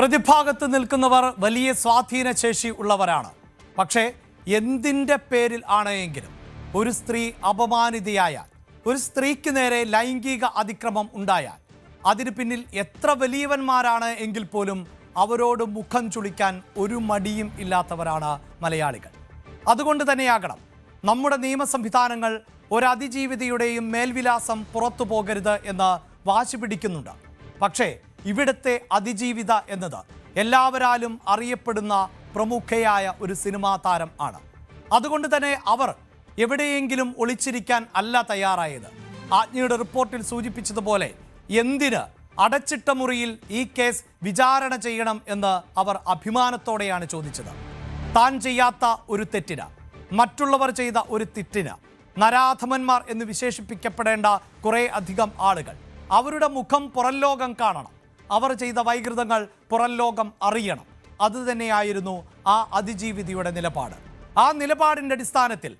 പ്രതിഭാഗത്ത് നിൽക്കുന്നവർ വലിയ സ്വാധീനശേഷി ഉള്ളവരാണ്. പക്ഷേ എന്തിൻ്റെ പേരിൽ ആണെങ്കിലും ഒരു സ്ത്രീ അപമാനിതയായാൽ, ഒരു സ്ത്രീക്ക് നേരെ ലൈംഗിക അതിക്രമം ഉണ്ടായാൽ അതിന് പിന്നിൽ എത്ര വലിയവന്മാരാണ് എങ്കിൽ പോലും അവരോട് മുഖം ചുളിക്കാൻ ഒരു മടിയും ഇല്ലാത്തവരാണ് മലയാളികൾ. അതുകൊണ്ട് തന്നെയാകണം നമ്മുടെ നിയമ സംവിധാനങ്ങൾ ഒരതിജീവിതയുടെയും മേൽവിലാസം പുറത്തു പോകരുത് എന്ന് വാശി പിടിക്കുന്നുണ്ട്. പക്ഷേ ഇവിടുത്തെ അതിജീവിത എന്നത് എല്ലാവരാലും അറിയപ്പെടുന്ന പ്രമുഖയായ ഒരു സിനിമാ താരം ആണ്. അതുകൊണ്ട് തന്നെ അവർ എവിടെയെങ്കിലും ഒളിച്ചിരിക്കാൻ അല്ല തയ്യാറായത്. ആജ്ഞയുടെ റിപ്പോർട്ടിൽ സൂചിപ്പിച്ചതുപോലെ എന്തിന് അടച്ചിട്ട മുറിയിൽ ഈ കേസ് വിചാരണ ചെയ്യണം എന്ന് അവർ അഭിമാനത്തോടെയാണ് ചോദിച്ചത്. താൻ ചെയ്യാത്ത ഒരു തെറ്റിന്, മറ്റുള്ളവർ ചെയ്ത ഒരു തെറ്റിന് നരാധമന്മാർ എന്ന് വിശേഷിപ്പിക്കപ്പെടേണ്ട കുറേ അധികം ആളുകൾ അവരുടെ മുഖം പുറം ലോകം കാണണം, അവർ ചെയ്ത വൈകൃതങ്ങൾ പുറം ലോകം അറിയണം. അതുതന്നെയായിരുന്നു ആ അതിജീവിതയുടെ നിലപാട്. ആ നിലപാടിൻ്റെ അടിസ്ഥാനത്തിൽ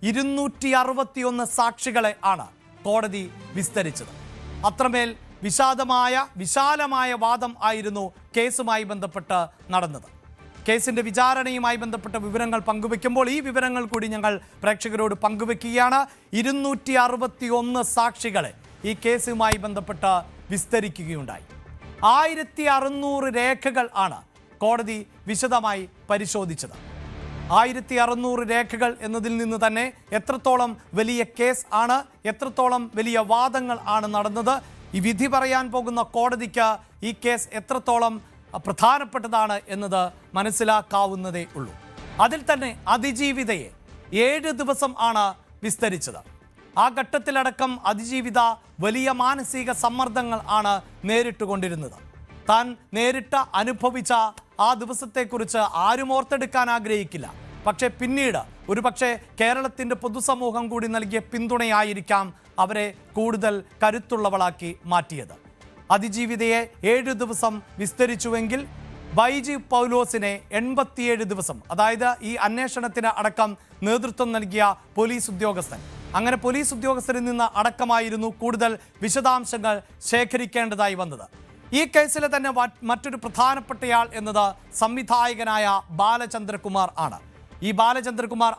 261 സാക്ഷികളെ ആണ് കോടതി വിസ്തരിച്ചത്. അത്രമേൽ വിശാലമായ വാദം ആയിരുന്നു കേസുമായി ബന്ധപ്പെട്ട് നടന്നത്. കേസിൻ്റെ വിചാരണയുമായി ബന്ധപ്പെട്ട വിവരങ്ങൾ പങ്കുവെക്കുമ്പോൾ ഈ വിവരങ്ങൾ കൂടി ഞങ്ങൾ പ്രേക്ഷകരോട് പങ്കുവെക്കുകയാണ്. 261 സാക്ഷികളെ ഈ കേസുമായി ബന്ധപ്പെട്ട് വിസ്തരിക്കുകയുണ്ടായി. 1600 രേഖകൾ ആണ് കോടതി വിശദമായി പരിശോധിച്ചത്. 1600 രേഖകൾ എന്നതിൽ നിന്ന് തന്നെ എത്രത്തോളം വലിയ കേസ് ആണ്, എത്രത്തോളം വലിയ വാദങ്ങൾ ആണ് നടന്നത്, ഈ വിധി പറയാൻ പോകുന്ന കോടതിക്ക് ഈ കേസ് എത്രത്തോളം പ്രധാനപ്പെട്ടതാണ് എന്നത് മനസ്സിലാക്കാവുന്നതേ ഉള്ളൂ. അതിൽ തന്നെ അതിജീവിതയെ 7 ദിവസം ആണ് വിസ്തരിച്ചത്. ആ ഘട്ടത്തിലടക്കം അതിജീവിത വലിയ മാനസിക സമ്മർദ്ദങ്ങൾ ആണ് നേരിട്ടുകൊണ്ടിരുന്നത്. താൻ അനുഭവിച്ച ആ ദിവസത്തെക്കുറിച്ച് ആരും ഓർത്തെടുക്കാൻ ആഗ്രഹിക്കില്ല. പക്ഷേ പിന്നീട് ഒരുപക്ഷെ കേരളത്തിൻ്റെ പൊതുസമൂഹം കൂടി നൽകിയ പിന്തുണയായിരിക്കാം അവരെ കൂടുതൽ കരുത്തുള്ളവളാക്കി മാറ്റിയത്. അതിജീവിതയെ 7 ദിവസം വിസ്തരിച്ചുവെങ്കിൽ ബൈജി പൗലോസിനെ 87 ദിവസം, അതായത് ഈ അന്വേഷണത്തിന് അടക്കം നേതൃത്വം നൽകിയ പോലീസ് ഉദ്യോഗസ്ഥൻ, അങ്ങനെ പോലീസ് ഉദ്യോഗസ്ഥരിൽ നിന്ന് അടക്കമായിരുന്നു കൂടുതൽ വിശദാംശങ്ങൾ ശേഖരിക്കേണ്ടതായി വന്നത്. ഈ കേസിലെ തന്നെ മറ്റൊരു പ്രധാനപ്പെട്ടയാൾ എന്നത് സംവിധായകനായ ബാലചന്ദ്രകുമാർ ആണ്. ഈ ബാലചന്ദ്രകുമാർ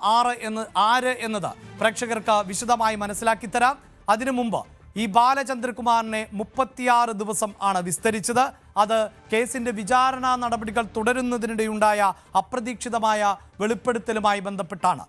ആര് എന്നത് പ്രേക്ഷകർക്ക് വിശദമായി മനസ്സിലാക്കി തരാം. അതിനു മുമ്പ് ഈ ബാലചന്ദ്രകുമാറിനെ 36 ദിവസം ആണ് വിസ്തരിച്ചത്. അത് കേസിൻ്റെ വിചാരണാ നടപടികൾ തുടരുന്നതിനിടെയുണ്ടായ അപ്രതീക്ഷിതമായ വെളിപ്പെടുത്തലുമായി ബന്ധപ്പെട്ടാണ്.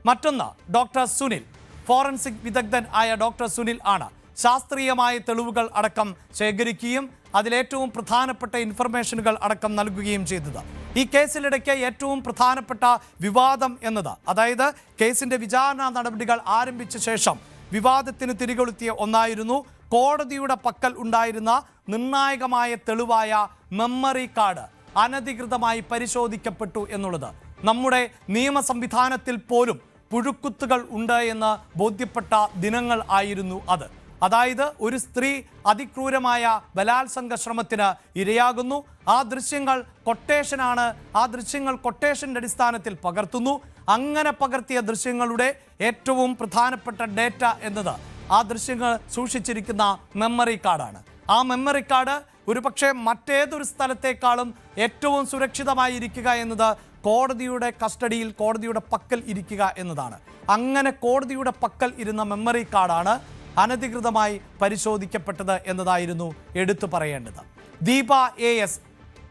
മറ്റൊന്ന് ഡോക്ടർ സുനിൽ, ഫോറൻസിക് വിദഗ്ധൻ ആയ ഡോക്ടർ സുനിൽ ആണ് ശാസ്ത്രീയമായ തെളിവുകൾ അടക്കം ശേഖരിക്കുകയും അതിലേറ്റവും പ്രധാനപ്പെട്ട ഇൻഫർമേഷനുകൾ അടക്കം നൽകുകയും ചെയ്തത്. ഈ കേസിലിടയ്ക്ക് ഏറ്റവും പ്രധാനപ്പെട്ട വിവാദം എന്നത്, അതായത് കേസിൻ്റെ വിചാരണാ നടപടികൾ ആരംഭിച്ച ശേഷം വിവാദത്തിന് തിരികൊളുത്തിയ ഒന്നായിരുന്നു കോടതിയുടെ പക്കൽ ഉണ്ടായിരുന്ന നിർണായകമായ തെളിവായ മെമ്മറി കാർഡ് അനധികൃതമായി പരിശോധിക്കപ്പെട്ടു എന്നുള്ളത്. നമ്മുടെ നിയമ സംവിധാനത്തിൽ പോലും പുഴുക്കുത്തുകൾ ഉണ്ട് എന്ന് ബോധ്യപ്പെട്ട ദിനങ്ങൾ ആയിരുന്നു അത്. അതായത് ഒരു സ്ത്രീ അതിക്രൂരമായ ബലാത്സംഗ ശ്രമത്തിന് ഇരയാകുന്നു. ആ ദൃശ്യങ്ങൾ കൊട്ടേഷനാണ്. ആ ദൃശ്യങ്ങൾ കൊട്ടേഷൻ്റെ അടിസ്ഥാനത്തിൽ പകർത്തുന്നു. അങ്ങനെ പകർത്തിയ ദൃശ്യങ്ങളുടെ ഏറ്റവും പ്രധാനപ്പെട്ട ഡേറ്റ എന്നത് ആ ദൃശ്യങ്ങൾ സൂക്ഷിച്ചിരിക്കുന്ന മെമ്മറി കാർഡാണ്. ആ മെമ്മറി കാർഡ് ഒരുപക്ഷെ മറ്റേതൊരു സ്ഥലത്തേക്കാളും ഏറ്റവും സുരക്ഷിതമായിരിക്കുക എന്നത് കോടതിയുടെ കസ്റ്റഡിയിൽ, കോടതിയുടെ പക്കൽ ഇരിക്കുക എന്നതാണ്. അങ്ങനെ കോടതിയുടെ പക്കൽ ഇരുന്ന മെമ്മറി കാർഡാണ് അനധികൃതമായി പരിശോധിക്കപ്പെട്ടത് എന്നതായിരുന്നു എടുത്തു പറയേണ്ടത്. ദീപ AS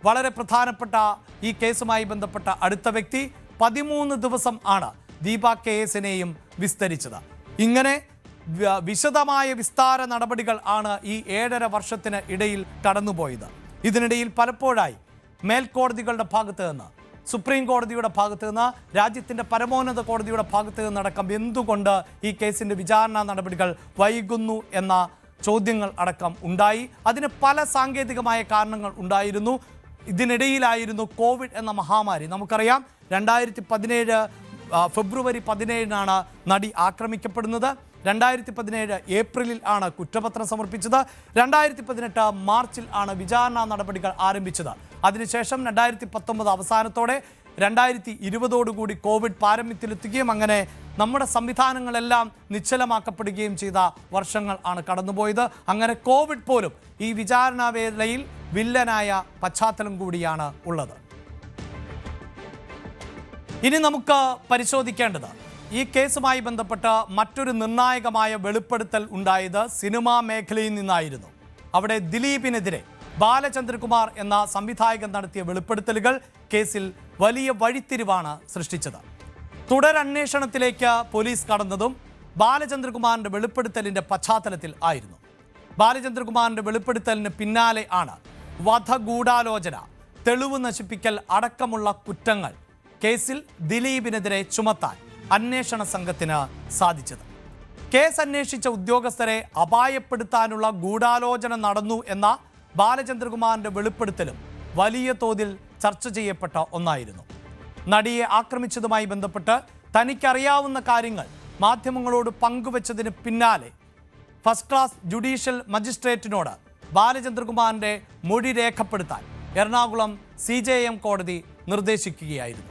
വളരെ പ്രധാനപ്പെട്ട ഈ കേസുമായി ബന്ധപ്പെട്ട അടുത്ത വ്യക്തി. 13 ദിവസം ആണ് ദീപ KSനെയും വിസ്തരിച്ചത്. ഇങ്ങനെ വിശദമായ വിസ്താര നടപടികൾ ആണ് ഈ 7.5 വർഷത്തിന് ഇടയിൽ കടന്നുപോയത്. ഇതിനിടയിൽ പലപ്പോഴായി മേൽക്കോടതികളുടെ ഭാഗത്ത് നിന്ന്, സുപ്രീം കോടതിയുടെ ഭാഗത്ത് നിന്ന്, രാജ്യത്തിൻ്റെ പരമോന്നത കോടതിയുടെ ഭാഗത്ത് നിന്നടക്കം എന്തുകൊണ്ട് ഈ കേസിൻ്റെ വിചാരണ നടപടികൾ വൈകുന്നു എന്ന ചോദ്യങ്ങൾ അടക്കം ഉണ്ടായി. അതിന് പല സാങ്കേതികമായ കാരണങ്ങൾ ഉണ്ടായിരുന്നു. ഇതിനിടയിലായിരുന്നു കോവിഡ് എന്ന മഹാമാരി. നമുക്കറിയാം 2017 ഫെബ്രുവരി 17 നടി ആക്രമിക്കപ്പെടുന്നത്. 2017 ഏപ്രിലിൽ ആണ് കുറ്റപത്രം സമർപ്പിച്ചത്. 2018 മാർച്ചിൽ ആണ് വിചാരണ നടപടികൾ ആരംഭിച്ചത്. അതിനുശേഷം 2019 അവസാനത്തോടെ 2020 കോവിഡ് പാരമ്യത്തിലെത്തുകയും അങ്ങനെ നമ്മുടെ സംവിധാനങ്ങളെല്ലാം നിശ്ചലമാക്കപ്പെടുകയും ചെയ്ത വർഷങ്ങൾ ആണ് കടന്നുപോയത്. അങ്ങനെ കോവിഡ് പോലും ഈ വിചാരണ വേളയിൽ വില്ലനായ പശ്ചാത്തലം കൂടിയാണ് ഉള്ളത്. ഇനി നമുക്ക് പരിശോധിക്കേണ്ടത് ഈ കേസുമായി ബന്ധപ്പെട്ട് മറ്റൊരു നിർണായകമായ വെളിപ്പെടുത്തൽ ഉണ്ടായത് സിനിമാ മേഖലയിൽ നിന്നായിരുന്നു. അവിടെ ദിലീപിനെതിരെ ബാലചന്ദ്രകുമാർ എന്ന സംവിധായകൻ നടത്തിയ വെളിപ്പെടുത്തലുകൾ കേസിൽ വലിയ വഴിത്തിരിവാണ് സൃഷ്ടിച്ചത്. തുടരന്വേഷണത്തിലേക്ക് പോലീസ് കടന്നതും ബാലചന്ദ്രകുമാറിന്റെ വെളിപ്പെടുത്തലിന്റെ പശ്ചാത്തലത്തിൽ ആയിരുന്നു. ബാലചന്ദ്രകുമാറിന്റെ വെളിപ്പെടുത്തലിന് പിന്നാലെ ആണ് വധഗൂഢാലോചന, തെളിവ് നശിപ്പിക്കൽ അടക്കമുള്ള കുറ്റങ്ങൾ കേസിൽ ദിലീപിനെതിരെ ചുമത്താൻ അന്വേഷണ സംഘത്തിന് സാധിച്ചത്. കേസ് അന്വേഷിച്ച ഉദ്യോഗസ്ഥരെ അപായപ്പെടുത്താനുള്ള ഗൂഢാലോചന നടന്നു എന്ന ബാലചന്ദ്രകുമാറിന്റെ വെളിപ്പെടുത്തലും വലിയ തോതിൽ ചർച്ച ചെയ്യപ്പെട്ട ഒന്നായിരുന്നു. നടിയെ ആക്രമിച്ചതുമായി ബന്ധപ്പെട്ട് തനിക്കറിയാവുന്ന കാര്യങ്ങൾ മാധ്യമങ്ങളോട് പങ്കുവച്ചതിന് പിന്നാലെ ഫസ്റ്റ് ക്ലാസ് ജുഡീഷ്യൽ മജിസ്ട്രേറ്റിനോട് ബാലചന്ദ്രകുമാറിന്റെ മൊഴി രേഖപ്പെടുത്താൻ എറണാകുളം CJM കോടതി നിർദ്ദേശിക്കുകയായിരുന്നു.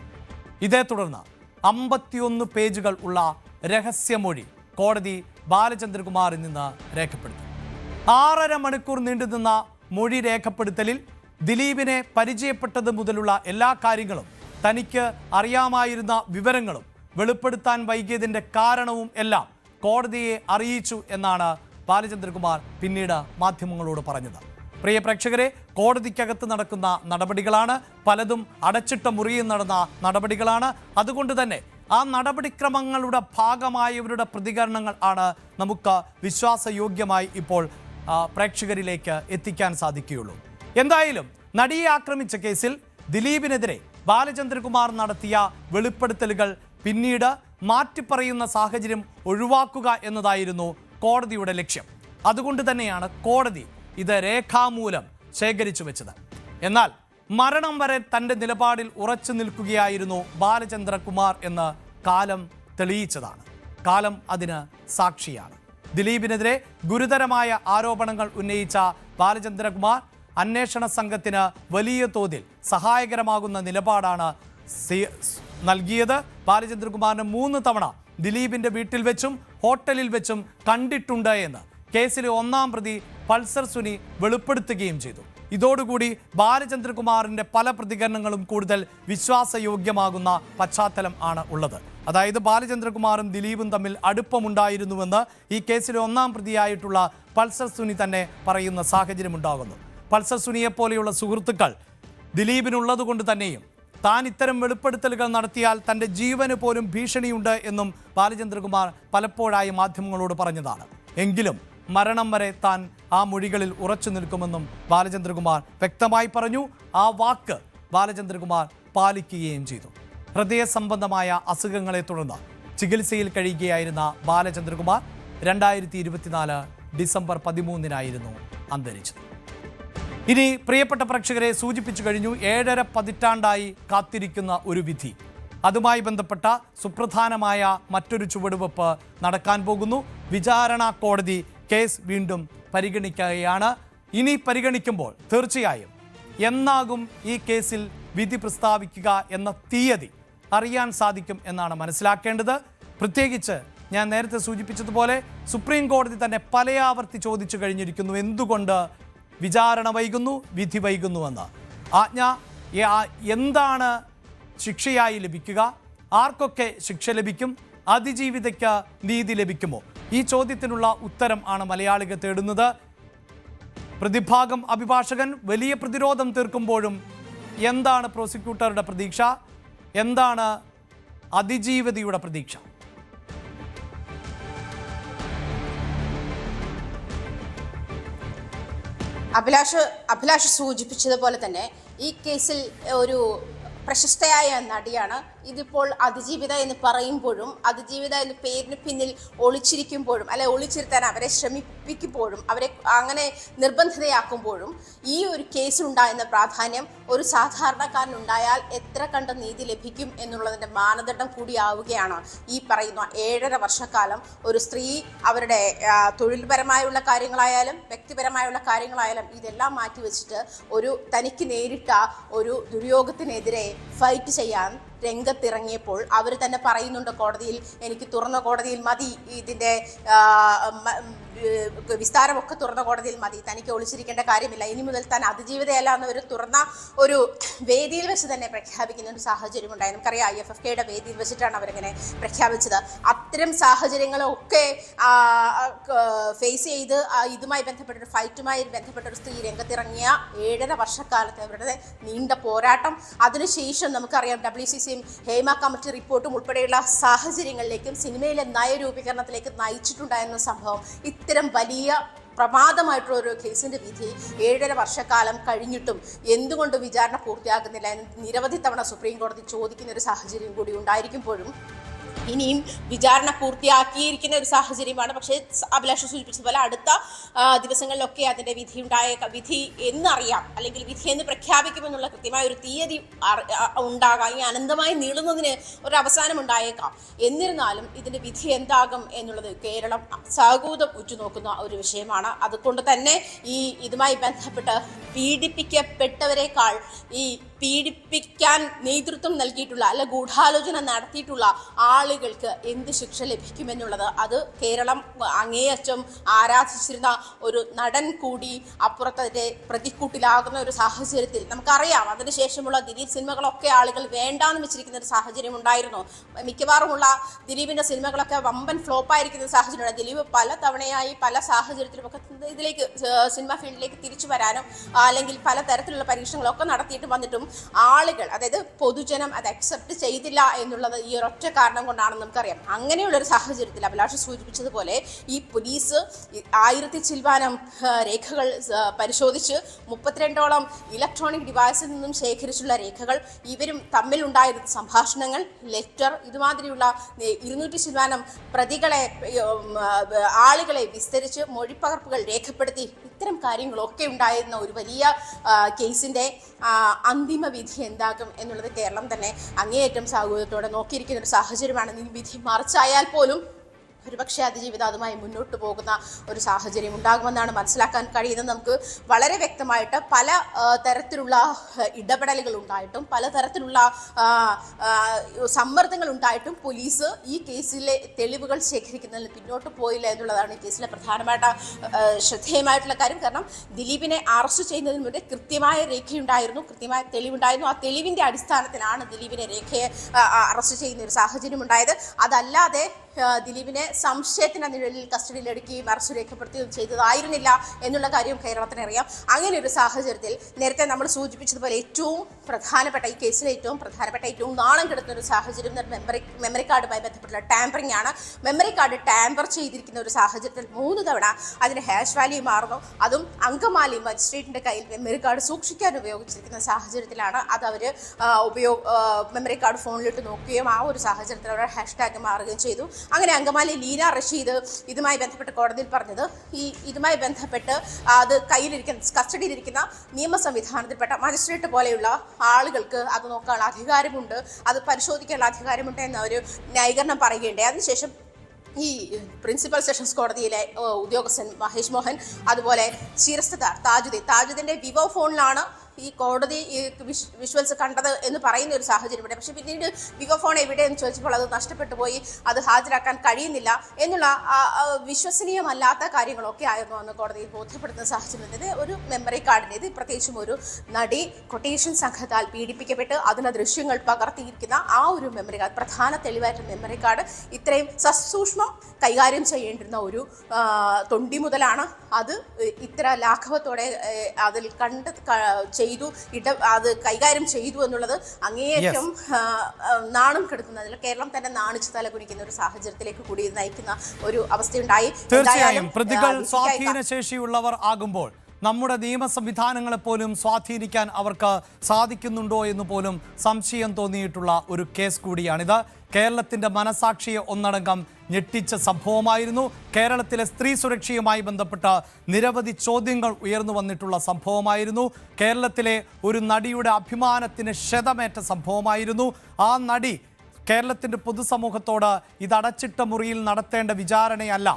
ഇതേ തുടർന്ന് 51 പേജുകൾ ഉള്ള രഹസ്യമൊഴി കോടതി ബാലചന്ദ്രകുമാറിൽ നിന്ന് രേഖപ്പെടുത്തി. 6.5 മണിക്കൂർ നീണ്ടുനിന്ന മൊഴി രേഖപ്പെടുത്തലിൽ ദിലീപിനെ പരിചയപ്പെട്ടത് മുതലുള്ള എല്ലാ കാര്യങ്ങളും, തനിക്ക് അറിയാമായിരുന്ന വിവരങ്ങളും, വെളിപ്പെടുത്താൻ വൈകിയതിൻ്റെ കാരണവും എല്ലാം കോടതിയെ അറിയിച്ചു എന്നാണ് ബാലചന്ദ്രകുമാർ പിന്നീട് മാധ്യമങ്ങളോട് പറഞ്ഞത്. പ്രിയ പ്രേക്ഷകരെ, കോടതിക്കകത്ത് നടക്കുന്ന നടപടികളാണ്, പലതും അടച്ചിട്ട മുറിയിൽ നടന്ന നടപടികളാണ്. അതുകൊണ്ട് തന്നെ ആ നടപടിക്രമങ്ങളുടെ ഭാഗമായവരുടെ പ്രതികരണങ്ങൾ ആണ് നമുക്ക് വിശ്വാസയോഗ്യമായി ഇപ്പോൾ പ്രേക്ഷകരിലേക്ക് എത്തിക്കാൻ സാധിക്കുകയുള്ളൂ. എന്തായാലും നടിയെ ആക്രമിച്ച കേസിൽ ദിലീപിനെതിരെ ബാലചന്ദ്രകുമാർ നടത്തിയ വെളിപ്പെടുത്തലുകൾ പിന്നീട് മാറ്റിപ്പറയുന്ന സാഹചര്യം ഒഴിവാക്കുക എന്നതായിരുന്നു കോടതിയുടെ ലക്ഷ്യം. അതുകൊണ്ട് തന്നെയാണ് കോടതി ഇത് രേഖാമൂലം ശേഖരിച്ചു വെച്ചത്. എന്നാൽ മരണം വരെ തൻ്റെ നിലപാടിൽ ഉറച്ചു നിൽക്കുകയായിരുന്നു ബാലചന്ദ്രകുമാർ എന്ന് കാലം തെളിയിച്ചതാണ്. കാലം അതിന് സാക്ഷിയാണ്. ദിലീപിനെതിരെ ഗുരുതരമായ ആരോപണങ്ങൾ ഉന്നയിച്ച ബാലചന്ദ്രകുമാർ അന്വേഷണ സംഘത്തിന് വലിയ തോതിൽ സഹായകരമാകുന്ന നിലപാടാണ് നൽകിയത്. ബാലചന്ദ്രകുമാറിന് 3 തവണ ദിലീപിന്റെ വീട്ടിൽ വെച്ചും ഹോട്ടലിൽ വെച്ചും കണ്ടിട്ടുണ്ട് എന്ന് കേസിലെ 1-ാം പ്രതി പൾസർ സുനി വെളിപ്പെടുത്തുകയും ചെയ്തു. ഇതോടുകൂടി ബാലചന്ദ്രകുമാറിന്റെ പല പ്രതികരണങ്ങളും കൂടുതൽ വിശ്വാസയോഗ്യമാകുന്ന പശ്ചാത്തലം ആണ് ഉള്ളത്. അതായത് ബാലചന്ദ്രകുമാറും ദിലീപും തമ്മിൽ അടുപ്പമുണ്ടായിരുന്നുവെന്ന് ഈ കേസിലെ 1-ാം പ്രതിയായിട്ടുള്ള പൾസർ സുനി തന്നെ പറയുന്ന സാഹചര്യം ഉണ്ടാകുന്നു. പൾസർ സുനിയെപ്പോലെയുള്ള സുഹൃത്തുക്കൾ ദിലീപിനുള്ളത് കൊണ്ട് തന്നെയും താൻ ഇത്തരം വെളിപ്പെടുത്തലുകൾ നടത്തിയാൽ തൻ്റെ ജീവന് പോലും ഭീഷണിയുണ്ട് എന്നും ബാലചന്ദ്രകുമാർ പലപ്പോഴായി മാധ്യമങ്ങളോട് പറഞ്ഞതാണ്. എങ്കിലും മരണം വരെ താൻ ആ മൊഴികളിൽ ഉറച്ചു നിൽക്കുമെന്നും ബാലചന്ദ്രകുമാർ വ്യക്തമായി പറഞ്ഞു. ആ വാക്ക് ബാലചന്ദ്രകുമാർ പാലിക്കുകയും ചെയ്തു. ഹൃദയ സംബന്ധമായ അസുഖങ്ങളെ തുടർന്ന് ചികിത്സയിൽ കഴിയുകയായിരുന്ന ബാലചന്ദ്രകുമാർ 2024 ഡിസംബർ 13-നായിരുന്നു അന്തരിച്ചത്. ഇനി പ്രിയപ്പെട്ട പ്രേക്ഷകരെ സൂചിപ്പിച്ചു കഴിഞ്ഞു, 7.5 പതിറ്റാണ്ടായി കാത്തിരിക്കുന്ന ഒരു വിധി. അതുമായി ബന്ധപ്പെട്ട സുപ്രധാനമായ മറ്റൊരു ചുവടുവെപ്പ് നടക്കാൻ പോകുന്നു. വിചാരണ കോടതി കേസ് വീണ്ടും പരിഗണിക്കുകയാണ്. ഇനി പരിഗണിക്കുമ്പോൾ തീർച്ചയായും എന്നാകും ഈ കേസിൽ വിധി പ്രസ്താവിക്കുക എന്ന തീയതി അറിയാൻ സാധിക്കും എന്നാണ് മനസ്സിലാക്കേണ്ടത്. പ്രത്യേകിച്ച് ഞാൻ നേരത്തെ സൂചിപ്പിച്ചതുപോലെ സുപ്രീം കോടതി തന്നെ പലയാവർത്തി ചോദിച്ചു കഴിഞ്ഞിരിക്കുന്നു, എന്തുകൊണ്ട് വിചാരണ വൈകുന്നു, വിധി വൈകുന്നുവെന്ന്. ആജ്ഞ എന്താണ് ശിക്ഷയായി ലഭിക്കുക, ആർക്കൊക്കെ ശിക്ഷ ലഭിക്കും, അതിജീവിതയ്ക്ക് നീതി ലഭിക്കുമോ? ഈ ചോദ്യത്തിനുള്ള ഉത്തരം ആണ് മലയാളികൾ തേടുന്നത്. പ്രതിഭാഗം അഭിഭാഷകൻ വലിയ പ്രതിരോധം തീർക്കുമ്പോഴും എന്താണ് പ്രോസിക്യൂട്ടറുടെ പ്രതീക്ഷ, എന്താണ് അതിജീവിതയുടെ പ്രതീക്ഷ? അഭിലാഷ് സൂചിപ്പിച്ചതുപോലെ തന്നെ ഈ കേസിൽ ഒരു പ്രശസ്തയായ നടിയാണ് ഇതിപ്പോൾ അതിജീവിത എന്ന് പറയുമ്പോഴും അതിജീവിത എന്ന പേരിന് പിന്നിൽ ഒളിച്ചിരിക്കുമ്പോഴും അല്ലെ ഒളിച്ചിരുത്താൻ അവരെ ശ്രമിപ്പിക്കുമ്പോഴും അവരെ അങ്ങനെ നിർബന്ധിതയാക്കുമ്പോഴും ഈ ഒരു കേസിനുണ്ടായിരുന്ന പ്രാധാന്യം ഒരു സാധാരണക്കാരനുണ്ടായാൽ എത്ര കണ്ട നീതി ലഭിക്കും എന്നുള്ളതിൻ്റെ മാനദണ്ഡം കൂടിയാവുകയാണ് ഈ പറയുന്ന 7.5 വർഷക്കാലം ഒരു സ്ത്രീ അവരുടെ തൊഴിൽപരമായുള്ള കാര്യങ്ങളായാലും വ്യക്തിപരമായുള്ള കാര്യങ്ങളായാലും ഇതെല്ലാം മാറ്റിവെച്ചിട്ട് തനിക്ക് നേരിട്ട ഒരു ദുര്യോഗത്തിനെതിരെ ഫൈറ്റ് ചെയ്യാൻ രംഗത്തിറങ്ങിയപ്പോൾ അവർ തന്നെ പറയുന്നുണ്ട് കോടതിയിൽ, എനിക്ക് തുറന്ന കോടതിയിൽ മതി, ഇതിൻ്റെ വിസ്താരമൊക്കെ തുറന്ന കോടതിയിൽ മതി, തനിക്ക് ഒളിച്ചിരിക്കേണ്ട കാര്യമില്ല, ഇനി മുതൽ താൻ അതിജീവിതയല്ല എന്നവർ തുറന്ന ഒരു വേദിയിൽ വെച്ച് തന്നെ പ്രഖ്യാപിക്കുന്ന ഒരു സാഹചര്യം ഉണ്ടായി. നമുക്കറിയാം IFFKയുടെ വേദിയിൽ വെച്ചിട്ടാണ് അവരങ്ങനെ പ്രഖ്യാപിച്ചത്. അത്തരം സാഹചര്യങ്ങളൊക്കെ ഫേസ് ചെയ്ത് ഇതുമായി ബന്ധപ്പെട്ട ഒരു ഫൈറ്റുമായി ബന്ധപ്പെട്ട ഒരു സ്ത്രീ രംഗത്തിറങ്ങിയ 7.5 വർഷക്കാലത്തെ അവരുടെ നീണ്ട പോരാട്ടം, അതിനുശേഷം നമുക്കറിയാം WCC ഹേമ കമ്മിറ്റി റിപ്പോർട്ടും ഉൾപ്പെടെയുള്ള സാഹചര്യങ്ങളിലേക്കും സിനിമയിലെ നയരൂപീകരണത്തിലേക്ക് നയിച്ചിട്ടുണ്ടായിരുന്ന സംഭവം, ഇത്തരം വലിയ പ്രമാദമായിട്ടുള്ള ഒരു കേസിന്റെ വിധി 7.5 വർഷക്കാലം കഴിഞ്ഞിട്ടും എന്തുകൊണ്ട് വിചാരണ പൂർത്തിയാകുന്നില്ല എന്ന് നിരവധി തവണ സുപ്രീം കോടതി ചോദിക്കുന്ന ഒരു സാഹചര്യം കൂടി ഉണ്ടായിരിക്കുമ്പോഴും ഇനിയും വിചാരണ പൂർത്തിയാക്കിയിരിക്കുന്ന ഒരു സാഹചര്യമാണ്. പക്ഷേ അഭിലാഷ് സൂചിപ്പിച്ചതുപോലെ അടുത്ത ദിവസങ്ങളിലൊക്കെ അതിൻ്റെ വിധി എന്നറിയാം, അല്ലെങ്കിൽ വിധി എന്ന് പ്രഖ്യാപിക്കുമെന്നുള്ള കൃത്യമായ ഒരു തീയതി ഉണ്ടാകാം. ഈ അനന്തമായി നീളുന്നതിന് ഒരു അവസാനം ഉണ്ടായേക്കാം. എന്നിരുന്നാലും ഇതിൻ്റെ വിധി എന്താകും എന്നുള്ളത് കേരളം സാഗൂതം ഉറ്റുനോക്കുന്ന ഒരു വിഷയമാണ്. അതുകൊണ്ട് തന്നെ ഇതുമായി ബന്ധപ്പെട്ട് പീഡിപ്പിക്കപ്പെട്ടവരെക്കാൾ ഈ പീഡിപ്പിക്കാൻ നേതൃത്വം നൽകിയിട്ടുള്ള അല്ല ഗൂഢാലോചന നടത്തിയിട്ടുള്ള ആളുകൾക്ക് എന്ത് ശിക്ഷ ലഭിക്കുമെന്നുള്ളത് അത് കേരളം അങ്ങേയറ്റം ആരാധിച്ചിരുന്ന ഒരു നടൻ കൂടി അപ്പുറത്തെ പ്രതിക്കൂട്ടിലാകുന്ന ഒരു സാഹചര്യത്തിൽ നമുക്കറിയാം. അതിനുശേഷമുള്ള ദിലീപ് സിനിമകളൊക്കെ ആളുകൾ വേണ്ടാന്ന് വെച്ചിരിക്കുന്ന ഒരു സാഹചര്യം ഉണ്ടായിരുന്നു. മിക്കവാറുമുള്ള ദിലീപിന്റെ സിനിമകളൊക്കെ വമ്പൻ ഫ്ലോപ്പായിരിക്കുന്ന ഒരു സാഹചര്യമാണ്. ദിലീപ് പല തവണയായി പല സാഹചര്യത്തിലുമൊക്കെ ഇതിലേക്ക് സിനിമ ഫീൽഡിലേക്ക് തിരിച്ചു വരാനും അല്ലെങ്കിൽ പല തരത്തിലുള്ള പരീക്ഷണങ്ങളൊക്കെ നടത്തിയിട്ട് വന്നിട്ടും ആളുകൾ, അതായത് പൊതുജനം അത് അക്സെപ്റ്റ് ചെയ്തില്ല എന്നുള്ളത് ഈ ഒരൊറ്റ കാരണം കൊണ്ടാണെന്ന് നമുക്കറിയാം. അങ്ങനെയുള്ളൊരു സാഹചര്യത്തിൽ അഭിലാഷ് സൂചിപ്പിച്ചതുപോലെ ഈ പോലീസ് 1000 ചിൽവാനം രേഖകൾ പരിശോധിച്ച് 32ഓളം ഇലക്ട്രോണിക് ഡിവൈസിൽ നിന്നും ശേഖരിച്ചുള്ള രേഖകൾ, ഇവരും തമ്മിലുണ്ടായിരുന്ന സംഭാഷണങ്ങൾ, ലെറ്റർ, ഇതുമാതിരിയുള്ള 200 ചിൽവാനം പ്രതികളെ ആളുകളെ വിസ്തരിച്ച് മൊഴിപ്പകർപ്പുകൾ രേഖപ്പെടുത്തി ഇത്തരം കാര്യങ്ങളൊക്കെ ഉണ്ടായിരുന്ന ഒരു വലിയ കേസിൻ്റെ അന്തിമ വിധി എന്താകും എന്നുള്ളത് കേരളം തന്നെ അങ്ങേയറ്റം സാഹചര്യത്തോടെ നോക്കിയിരിക്കുന്ന ഒരു സാഹചര്യമാണ്. ഈ വിധി മറിച്ചായാൽ പോലും ഒരുപക്ഷെ അതിജീവിതം അതുമായി മുന്നോട്ട് പോകുന്ന ഒരു സാഹചര്യം ഉണ്ടാകുമെന്നാണ് മനസ്സിലാക്കാൻ കഴിയുന്നത്. നമുക്ക് വളരെ വ്യക്തമായിട്ട് പല തരത്തിലുള്ള ഇടപെടലുകൾ ഉണ്ടായിട്ടും പല തരത്തിലുള്ള സമ്മർദ്ദങ്ങൾ ഉണ്ടായിട്ടും പോലീസ് ഈ കേസിലെ തെളിവുകൾ ശേഖരിക്കുന്നതിൽ പിന്നോട്ട് പോയില്ല എന്നുള്ളതാണ് ഈ കേസിലെ പ്രധാനമായിട്ട് ശ്രദ്ധേയമായിട്ടുള്ള കാര്യം. കാരണം ദിലീപിനെ അറസ്റ്റ് ചെയ്യുന്നതിന് മുന്നേ കൃത്യമായ രേഖയുണ്ടായിരുന്നു, കൃത്യമായ തെളിവുണ്ടായിരുന്നു. ആ തെളിവിൻ്റെ അടിസ്ഥാനത്തിലാണ് ദിലീപിനെ അറസ്റ്റ് ചെയ്യുന്ന ഒരു സാഹചര്യം ഉണ്ടായത്. അതല്ലാതെ ദിലീപിനെ സംശയത്തിന് നിഴലിൽ കസ്റ്റഡിയിലെടുക്കുകയും അറസ്റ്റ് രേഖപ്പെടുത്തുകയും ചെയ്തതായിരുന്നില്ല എന്നുള്ള കാര്യം കേരളത്തിന് അറിയാം. അങ്ങനെ ഒരു സാഹചര്യത്തിൽ നേരത്തെ നമ്മൾ സൂചിപ്പിച്ചതുപോലെ ഏറ്റവും പ്രധാനപ്പെട്ട ഈ കേസിലെ ഏറ്റവും നാണം കെടുത്തുന്ന ഒരു സാഹചര്യം മെമ്മറി കാർഡുമായി ബന്ധപ്പെട്ടുള്ള ടാമ്പറിംഗ് ആണ്. മെമ്മറി കാർഡ് ടാമ്പർ ചെയ്തിരിക്കുന്ന ഒരു സാഹചര്യത്തിൽ 3 തവണ അതിൻ്റെ ഹാഷ് വാല്യൂ മാറുന്നു. അതും അങ്കമാലി മജിസ്ട്രേറ്റിൻ്റെ കയ്യിൽ മെമ്മറി കാർഡ് സൂക്ഷിക്കാൻ ഉപയോഗിച്ചിരിക്കുന്ന സാഹചര്യത്തിലാണ് അത് അവർ മെമ്മറി കാർഡ് ഫോണിലിട്ട് നോക്കുകയും ആ ഒരു സാഹചര്യത്തിൽ അവരുടെ ഹാഷ്ടാഗ് മാറുകയും ചെയ്തു. അങ്ങനെ അങ്കമാലി ലീന റഷീദ് ഇതുമായി ബന്ധപ്പെട്ട് കോടതിയിൽ പറഞ്ഞത് ഇതുമായി ബന്ധപ്പെട്ട് അത് കസ്റ്റഡിയിലിരിക്കുന്ന നിയമ സംവിധാനത്തിൽപ്പെട്ട മജിസ്ട്രേറ്റ് പോലെയുള്ള ആളുകൾക്ക് അത് നോക്കാനുള്ള അധികാരമുണ്ട്, അത് പരിശോധിക്കാനുള്ള അധികാരമുണ്ട് എന്ന ഒരു ന്യായീകരണം പറയുകയുണ്ടായി. അതിനുശേഷം ഈ പ്രിൻസിപ്പൽ സെഷൻസ് കോടതിയിലെ ഉദ്യോഗസ്ഥൻ മഹേഷ് മോഹൻ, അതുപോലെ ശിരസ്തദാർ താജുദ്ദീൻ്റെ വിവോ ഫോണിലാണ് ഈ കോടതി വിഷ്വൽസ് കണ്ടത് എന്ന് പറയുന്ന ഒരു സാഹചര്യമുണ്ട്. പക്ഷെ പിന്നീട് വിവോ ഫോൺ എവിടെയെന്ന് ചോദിച്ചപ്പോൾ അത് നഷ്ടപ്പെട്ടു പോയി, അത് ഹാജരാക്കാൻ കഴിയുന്നില്ല എന്നുള്ള വിശ്വസനീയമല്ലാത്ത കാര്യങ്ങളൊക്കെ ആയിരുന്നു അന്ന് കോടതിയിൽ ബോധ്യപ്പെടുത്തുന്ന സാഹചര്യത്തിൽ ഒരു മെമ്മറി കാർഡിൻ്റെ ഇത് പ്രത്യേകിച്ചും ഒരു നടി കൊട്ടേഷൻ സംഘത്താൽ പീഡിപ്പിക്കപ്പെട്ട് അതിൻ്റെ ദൃശ്യങ്ങൾ പകർത്തിയിരിക്കുന്ന ആ ഒരു മെമ്മറി കാർഡ്, പ്രധാന തെളിവായിട്ട് മെമ്മറി കാർഡ് ഇത്രയും സസൂക്ഷ്മം കൈകാര്യം ചെയ്യേണ്ടിരുന്ന ഒരു തൊണ്ടി മുതലാണ് അത് ഇത്ര ലാഘവത്തോടെ അതിൽ അത് കൈകാര്യം ചെയ്തു എന്നുള്ളത് അങ്ങേയറ്റം നാണം കെടുത്തുന്നതിൽ കേരളം തന്നെ നാണിച്ചു തലകുനിക്കുന്ന ഒരു സാഹചര്യത്തിലേക്ക് കൂടി നയിക്കുന്ന ഒരു അവസ്ഥയുണ്ടായി. തീർച്ചയായും പ്രതികൾ സ്വാധീനശേഷിയുള്ളവർ ആകുമ്പോൾ നമ്മുടെ നിയമ സംവിധാനങ്ങളെ പോലും സ്വാധീനിക്കാൻ അവർക്ക് സാധിക്കുന്നുണ്ടോ എന്ന് പോലും സംശയം തോന്നിയിട്ടുള്ള ഒരു കേസ് കൂടിയാണിത്. കേരളത്തിൻ്റെ മനസാക്ഷിയെ ഒന്നടങ്കം ഞെട്ടിച്ച സംഭവമായിരുന്നു. കേരളത്തിലെ സ്ത്രീ സുരക്ഷയുമായി ബന്ധപ്പെട്ട് നിരവധി ചോദ്യങ്ങൾ ഉയർന്നു വന്നിട്ടുള്ള സംഭവമായിരുന്നു. കേരളത്തിലെ ഒരു നടിയുടെ അഭിമാനത്തിന് ക്ഷതമേറ്റ സംഭവമായിരുന്നു. ആ നടി കേരളത്തിൻ്റെ പൊതുസമൂഹത്തോട് ഇതടച്ചിട്ട മുറിയിൽ നടത്തേണ്ട വിചാരണയല്ല,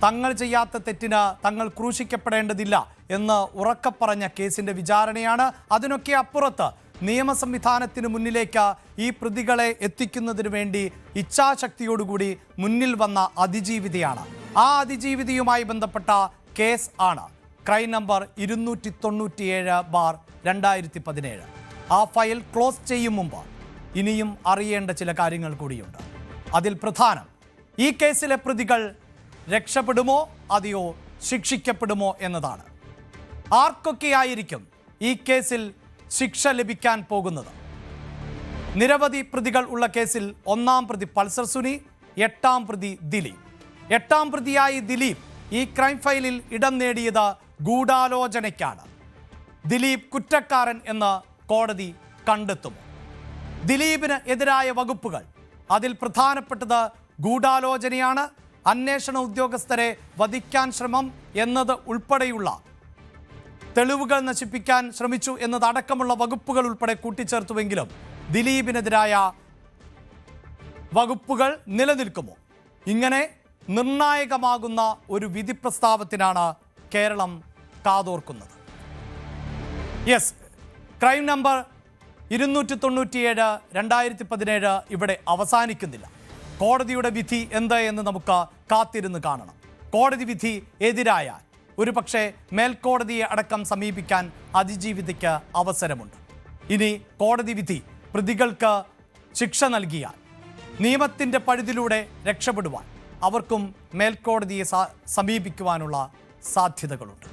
തങ്ങൾ ചെയ്യാത്ത തെറ്റിന് തങ്ങൾ ക്രൂശിക്കപ്പെടേണ്ടതില്ല എന്ന് ഉറക്കപ്പറഞ്ഞ കേസിൻ്റെ വിചാരണയാണ്. അതിനൊക്കെ അപ്പുറത്ത് നിയമ സംവിധാനത്തിന് മുന്നിലേക്ക് ഈ പ്രതികളെ എത്തിക്കുന്നതിന് വേണ്ടി ഇച്ഛാശക്തിയോടുകൂടി മുന്നിൽ വന്ന അതിജീവിതയാണ്. ആ അതിജീവിതയുമായി ബന്ധപ്പെട്ട കേസ് ആണ് ക്രൈം നമ്പർ 297/2017. ആ ഫയൽ ക്ലോസ് ചെയ്യും മുമ്പ് ഇനിയും അറിയേണ്ട ചില കാര്യങ്ങൾ കൂടിയുണ്ട്. അതിൽ പ്രധാനം ഈ കേസിലെ പ്രതികൾ രക്ഷപ്പെടുമോ അതെയോ ശിക്ഷിക്കപ്പെടുമോ എന്നതാണ്. ആർക്കൊക്കെയായിരിക്കും ഈ കേസിൽ ശിക്ഷ ലഭിക്കാൻ പോകുന്നത്? നിരവധി പ്രതികൾ ഉള്ള കേസിൽ 1-ാം പ്രതി പൾസർ സുനി, 8-ാം പ്രതി ദിലീപ്. 8-ാം പ്രതിയായി ദിലീപ് ഈ ക്രൈം ഫയലിൽ ഇടം നേടിയത് ഗൂഢാലോചനയ്ക്കാണ്. ദിലീപ് കുറ്റക്കാരൻ എന്ന് കോടതി കണ്ടെത്തുമോ? ദിലീപിന് എതിരായ വകുപ്പുകൾ, അതിൽ പ്രധാനപ്പെട്ടത് ഗൂഢാലോചനയാണ്. അന്വേഷണ ഉദ്യോഗസ്ഥരെ വധിക്കാൻ ശ്രമം എന്നത് ഉൾപ്പെടെയുള്ള തെളിവുകൾ നശിപ്പിക്കാൻ ശ്രമിച്ചു എന്നതടക്കമുള്ള വകുപ്പുകൾ ഉൾപ്പെടെ കൂട്ടിച്ചേർത്തുവെങ്കിലും ദിലീപിനെതിരായ വകുപ്പുകൾ നിലനിൽക്കുമോ? ഇങ്ങനെ നിർണായകമാകുന്ന ഒരു വിധി പ്രസ്താവത്തിനാണ് കേരളം കാതോർക്കുന്നത്. യെസ്, ക്രൈം നമ്പർ 297/2017 ഇവിടെ അവസാനിക്കുന്നില്ല. കോടതിയുടെ വിധി എന്ത് എന്ന് നമുക്ക് കാത്തിരുന്ന് കാണണം. കോടതി വിധി എതിരായാൽ ഒരു പക്ഷേ മേൽക്കോടതിയെ അടക്കം സമീപിക്കാൻ അതിജീവിതയ്ക്ക് അവസരമുണ്ട്. ഇനി കോടതി വിധി പ്രതികൾക്ക് ശിക്ഷ നൽകിയാൽ നിയമത്തിൻ്റെ പഴുതിലൂടെ രക്ഷപ്പെടുവാൻ അവർക്കും മേൽക്കോടതിയെ സമീപിക്കുവാനുള്ള സാധ്യതകളുണ്ട്.